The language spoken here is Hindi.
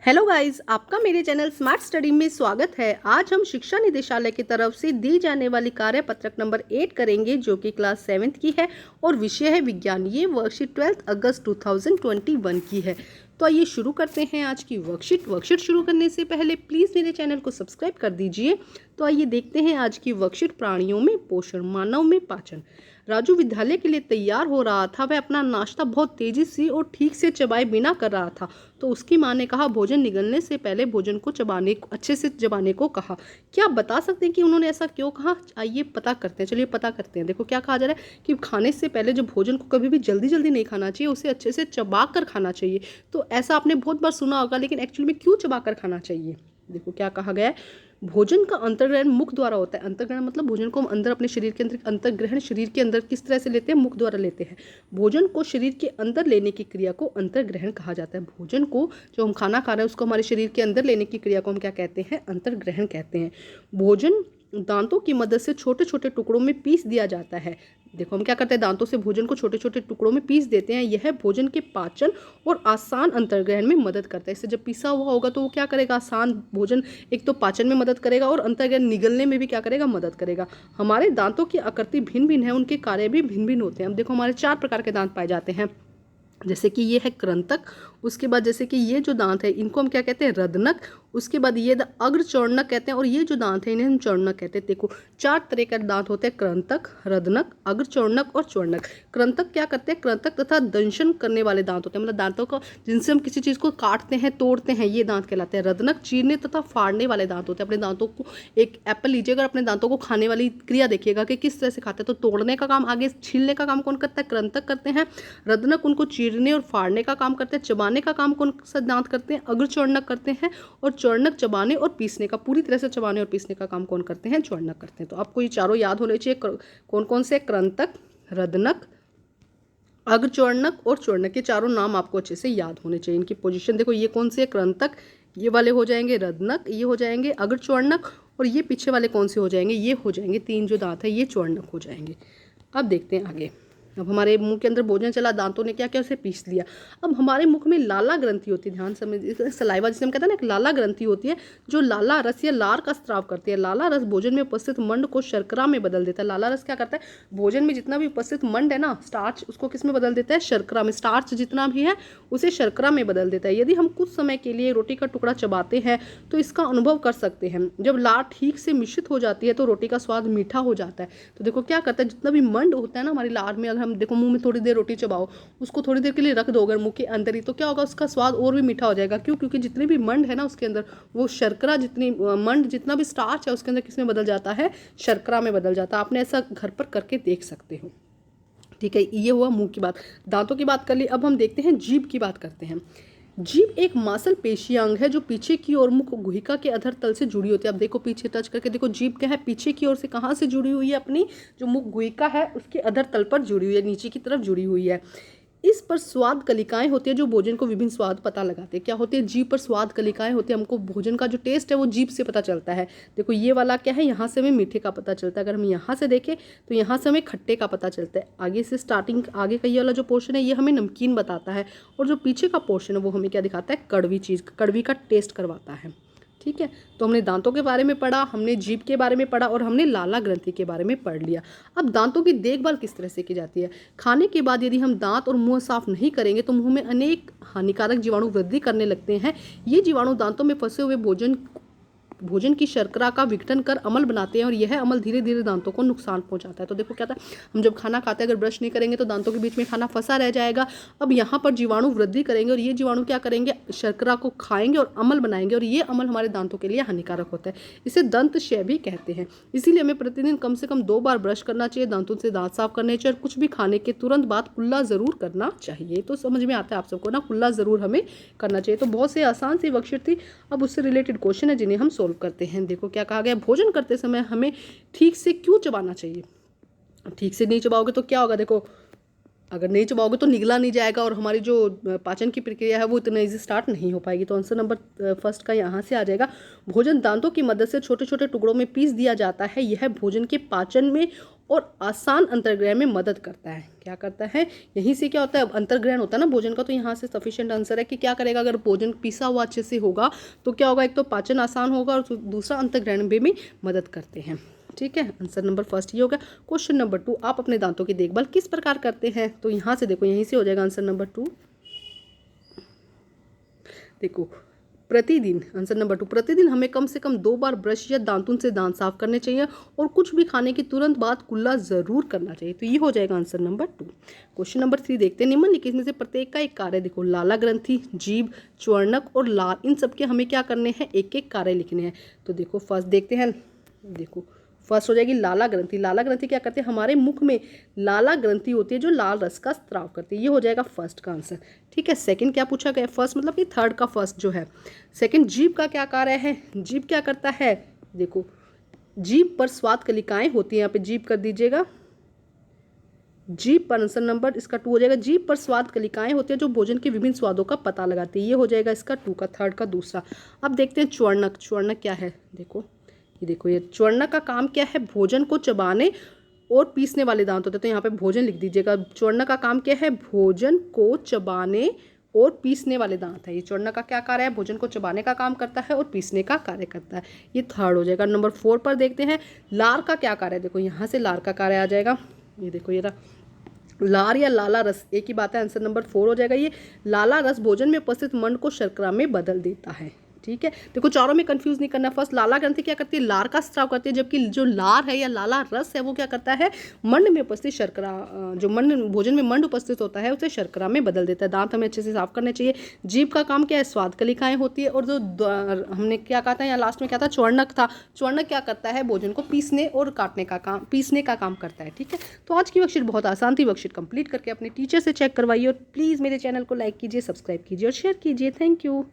हेलो गाइस, आपका मेरे चैनल स्मार्ट स्टडी में स्वागत है। आज हम शिक्षा निदेशालय की तरफ से दी जाने वाली कार्यपत्रक नंबर 8 करेंगे, जो कि क्लास 7th की है और विषय है विज्ञान। ये वर्कशीट 12 अगस्त 2021 की है। तो आइए शुरू करते हैं आज की वर्कशीट शुरू करने से पहले प्लीज़ मेरे चैनल को सब्सक्राइब कर दीजिए। तो आइए देखते हैं आज की वर्कशीट। प्राणियों में पोषण, मानव में पाचन। राजू विद्यालय के लिए तैयार हो रहा था। वह अपना नाश्ता बहुत तेजी से और ठीक से चबाए बिना कर रहा था, तो उसकी माँ ने कहा, भोजन निगलने से पहले भोजन को अच्छे से चबाने को कहा। क्या आप बता सकते हैं कि उन्होंने ऐसा क्यों कहा? आइए पता करते हैं। चलिए पता करते हैं। देखो क्या कहा जा रहा है कि खाने से पहले जो भोजन को कभी भी जल्दी जल्दी नहीं खाना चाहिए, उसे अच्छे से चबा कर खाना चाहिए। तो ऐसा आपने बहुत बार सुना होगा, लेकिन एक्चुअली में क्यों चबा कर खाना चाहिए? देखो क्या कहा गया है, भोजन का अंतर्ग्रहण मुख द्वारा होता है। अंतर्ग्रहण मतलब भोजन को हम अंदर अपने शरीर के अंदर, अंतर्ग्रहण शरीर के अंदर किस तरह से लेते हैं? मुख द्वारा लेते हैं। भोजन को शरीर के अंदर लेने की क्रिया को अंतर्ग्रहण कहा जाता है। भोजन को, जो हम खाना खा रहे हैं, उसको हमारे शरीर के अंदर लेने की क्रिया को हम क्या कहते हैं? अंतर्ग्रहण कहते हैं। भोजन दांतों की मदद से छोटे छोटे टुकड़ों में पीस दिया जाता है। देखो हम क्या करते हैं, दांतों से भोजन को छोटे छोटे टुकड़ों में पीस देते हैं। यह भोजन के पाचन और आसान अंतर्ग्रहण में मदद करता है। इससे जब पिसा हुआ होगा तो वो क्या करेगा? आसान भोजन एक तो पाचन में मदद करेगा और अंतर्ग्रहण निगलने में भी क्या करेगा? मदद करेगा। हमारे दांतों की आकृति भिन्न भिन्न है, उनके कार्य भी भिन्न भिन्न होते हैं। अब देखो हमारे 4 प्रकार के दांत पाए जाते हैं। जैसे कि ये है कृंतक, उसके बाद जैसे कि ये जो दांत है इनको हम क्या कहते हैं? रदनक। उसके बाद ये अग्रचौर्णक कहते हैं, और ये जो दांत है इन्हें हम चौर्णक कहते हैं। देखो 4 तरह के दांत होते हैं, कृंतक, रदनक, अग्रचौर्णक और चौर्णक। कृंतक क्या करते हैं? कृंतक तथा दंशन करने वाले दांत होते हैं, मतलब दांतों को जिनसे हम किसी चीज़ को काटते हैं, तोड़ते हैं, ये दांत कहलाते हैं। रदनक चीरने तथा फाड़ने वाले दांत होते हैं। अपने दांतों को, एक एप्पल लीजिएगा, अपने दांतों को खाने वाली क्रिया देखिएगा कि किस तरह से खाते हैं। तो तोड़ने का काम, आगे छीलने का काम कौन करता है? कृंतक करते हैं। रदनक उनको चीरने और फाड़ने का काम करते हैं। चबाने का काम कौन सा दांत करते हैं? अग्रचौर्णक करते हैं। और चौर्णक चबाने और पीसने का, पूरी तरह से चबाने और पीसने का काम कौन करते हैं? चौर्णक करते हैं। तो आपको ये चारों याद होने चाहिए। कौन कौन से? कृंतक, रदनक, अग्रचौर्णक और चौर्णक। के चारों नाम आपको अच्छे से याद होने चाहिए। इनकी पोजीशन देखो, ये कौन से है? कृंतक, ये वाले हो जाएंगे रदनक, ये हो जाएंगे अग्रचौर्णक, और ये पीछे वाले कौन से हो जाएंगे? ये हो जाएंगे 3 जो दांत है ये चौर्णक हो जाएंगे। अब देखते हैं आगे। अब हमारे मुंह के अंदर भोजन चला, दांतों ने क्या किया? उसे पीस लिया। अब हमारे मुख में लाला ग्रंथि होती है, ध्यान समझ, सलाइवा जिसे हम कहते हैं ना, एक लाला ग्रंथि होती है जो लाला रस या लार का स्राव करती है। लाला रस भोजन में उपस्थित मंड को शर्करा में बदल देता है। लाला रस क्या करता है? भोजन में जितना भी उपस्थित मंड है ना, स्टार्च, उसको किस में बदल देता है? शर्करा में। स्टार्च जितना भी है उसे शर्करा में बदल देता है। यदि हम कुछ समय के लिए रोटी का टुकड़ा चबाते हैं तो इसका अनुभव कर सकते हैं। जब लार ठीक से मिश्रित हो जाती है तो रोटी का स्वाद मीठा हो जाता है। तो देखो क्या करता है, जितना भी मंड होता है ना हमारी लार में, अगर हम देखो मुंह में थोड़ी देर रोटी चबाओ, उसको थोड़ी देर के लिए रख दो अगर मुंह के अंदर ही, तो क्या होगा? उसका स्वाद और भी मीठा हो जाएगा। क्यों? क्योंकि जितनी भी मंड है ना उसके अंदर, वो शर्करा, जितनी मंड, जितना भी स्टार्च है उसके अंदर किस में बदल जाता है? शर्करा में बदल जाता है। आपने ऐसा घर पर करके देख सकते हो। ठीक है, ये हुआ मुंह की बात। दांतों की बात कर ली। अब हम देखते हैं जीभ की बात करते हैं। जीभ एक मांसल पेशी अंग है जो पीछे की ओर मुख गुहिका के अधर तल से जुड़ी होती है। अब देखो पीछे टच करके देखो, जीभ क्या है? पीछे की ओर से कहाँ से जुड़ी हुई है? अपनी जो मुख गुहिका है उसके अधर तल पर जुड़ी हुई है, नीचे की तरफ जुड़ी हुई है। इस पर स्वाद कलिकाएं होती है जो भोजन को विभिन्न स्वाद पता लगाते हैं। क्या होती है? जीभ पर स्वाद कलिकाएं होती है। हमको भोजन का जो टेस्ट है वो जीभ से पता चलता है। देखो ये वाला क्या है? यहाँ से हमें मीठे का पता चलता है। अगर हम यहाँ से देखें तो यहाँ से हमें खट्टे का पता चलता है। आगे से स्टार्टिंग, आगे का ये वाला जो पोर्शन है ये हमें नमकीन बताता है, और जो पीछे का पोर्शन है वो हमें क्या दिखाता है? कड़वी चीज़, कड़वी का टेस्ट करवाता है। ठीक है, तो हमने दांतों के बारे में पढ़ा, हमने जीभ के बारे में पढ़ा, और हमने लाला ग्रंथि के बारे में पढ़ लिया। अब दांतों की देखभाल किस तरह से की जाती है? खाने के बाद यदि हम दांत और मुंह साफ नहीं करेंगे तो मुंह में अनेक हानिकारक जीवाणु वृद्धि करने लगते हैं। ये जीवाणु दांतों में फंसे हुए भोजन की शर्करा का विघटन कर अम्ल बनाते हैं, और यह अम्ल धीरे धीरे दांतों को नुकसान पहुंचाता है। तो देखो क्या था, हम जब खाना खाते हैं अगर ब्रश नहीं करेंगे तो दांतों के बीच में खाना फंसा रह जाएगा। अब यहाँ पर जीवाणु वृद्धि करेंगे, और ये जीवाणु क्या करेंगे? शर्करा को खाएंगे और अम्ल बनाएंगे, और ये अम्ल हमारे दांतों के लिए हानिकारक होता है। इसे दंत क्षय भी कहते हैं। इसीलिए हमें प्रतिदिन कम से कम 2 बार ब्रश करना चाहिए, दांतों से दांत साफ करने चाहिए, और कुछ भी खाने के तुरंत बाद कुल्ला जरूर करना चाहिए। तो समझ में आता है आप सबको ना, कुल्ला जरूर हमें करना चाहिए। तो बहुत से आसान सी वर्कशीट थी। अब उससे रिलेटेड क्वेश्चन है जिन्हें हम सोल्व करते हैं। देखो क्या कहा गया, भोजन करते समय हमें ठीक से क्यों चबाना चाहिए? ठीक से नहीं चबाओगे तो क्या होगा? देखो अगर नहीं चबाओगे तो निगला नहीं जाएगा, और हमारी जो पाचन की प्रक्रिया है वो इतना ईजी स्टार्ट नहीं हो पाएगी। तो आंसर नंबर फर्स्ट का यहाँ से आ जाएगा। भोजन दांतों की मदद से छोटे छोटे टुकड़ों में पीस दिया जाता है। यह भोजन के पाचन में और आसान अंतर्ग्रहण में मदद करता है। क्या करता है, यहीं से क्या होता है, अंतर्ग्रहण होता है ना भोजन का, तो यहाँ से सफिशिएंट आंसर है कि क्या करेगा, अगर भोजन पिसा हुआ अच्छे से होगा तो क्या होगा, एक तो पाचन आसान होगा और दूसरा अंतर्ग्रहण में भी मदद करते हैं। ठीक है, आंसर नंबर फर्स्ट ये होगा। क्वेश्चन नंबर 2, आप अपने दांतों की देखभाल किस प्रकार करते हैं? तो यहाँ से देखो, यहीं से हो जाएगा आंसर नंबर 2। देखो प्रतिदिन, आंसर नंबर 2, प्रतिदिन हमें कम से कम 2 बार ब्रश या दांतुन से दांत साफ करने चाहिए और कुछ भी खाने के तुरंत बाद कुल्ला जरूर करना चाहिए। तो ये हो जाएगा आंसर नंबर 2। क्वेश्चन नंबर 3 देखते हैं, निम्नलिखित में से प्रत्येक का एक कार्य देखो, लाला ग्रंथि, जीभ, च्वर्णक और लार, इन सबके हमें क्या करने हैं, एक एक कार्य लिखने हैं। तो देखो फर्स्ट देखते हैं, देखो फर्स्ट हो जाएगी लाला ग्रंथि। लाला ग्रंथि क्या करते हैं, हमारे मुख में लाला ग्रंथि होती है जो लाल रस का स्त्राव करती है। ये हो जाएगा फर्स्ट का आंसर। ठीक है, सेकंड क्या पूछा गया, फर्स्ट मतलब कि थर्ड का फर्स्ट जो है। सेकंड, जीभ का क्या कार्य है, जीभ क्या करता है, देखो जीभ पर स्वाद कलिकाएं होती है, यहाँ पे जीभ कर दीजिएगा, जीभ पर आंसर नंबर इसका 2 हो जाएगा। जीभ पर स्वाद कलिकाएं होती है जो भोजन के विभिन्न स्वादों का पता लगाती है। ये हो जाएगा इसका 2 का, थर्ड का दूसरा। अब देखते हैं च्वर्णक। च्वर्णक क्या है, देखो ये देखो, ये च्वर्णक का काम क्या है, भोजन को चबाने और पीसने वाले दांत होते हैं। तो यहाँ पे भोजन लिख दीजिएगा। च्वर्णक का काम क्या है, भोजन को चबाने और पीसने वाले दांत है। ये च्वर्णक का क्या कार्य है, भोजन को चबाने का काम करता है और पीसने का कार्य करता है। ये थर्ड हो जाएगा। नंबर 4 पर देखते हैं, लार का क्या कार्य है। देखो यहाँ से लार का कार्य आ जाएगा, ये देखो ये रहा लार या लाला रस, एक ही बात है, आंसर नंबर 4 हो जाएगा। ये लाला रस भोजन में उपस्थित मंड को शर्करा में बदल देता है। ठीक है, देखो चारों में कंफ्यूज नहीं करना। फर्स्ट लाला ग्रंथि क्या करती है, लार का स्त्राव करती है, जबकि जो लार है या लाला रस है वो क्या करता है, मंड में उपस्थित शर्करा, जो मंड भोजन में मंड उपस्थित होता है उसे शर्करा में बदल देता है। दांत हमें अच्छे से साफ करने चाहिए। जीभ का काम क्या है, स्वाद कलिकाएं होती है। और जो हमने क्या कहा था यहाँ लास्ट में क्या था, च्वर्णक था। च्वर्णक क्या करता है, भोजन को पीसने और काटने का काम, पीसने का काम करता है। ठीक है, तो आज की वर्कशीट बहुत आसान थी। वर्कशीट कंप्लीट करके अपने टीचर से चेक करवाइए और प्लीज़ मेरे चैनल को लाइक कीजिए, सब्सक्राइब कीजिए और शेयर कीजिए। Thank you.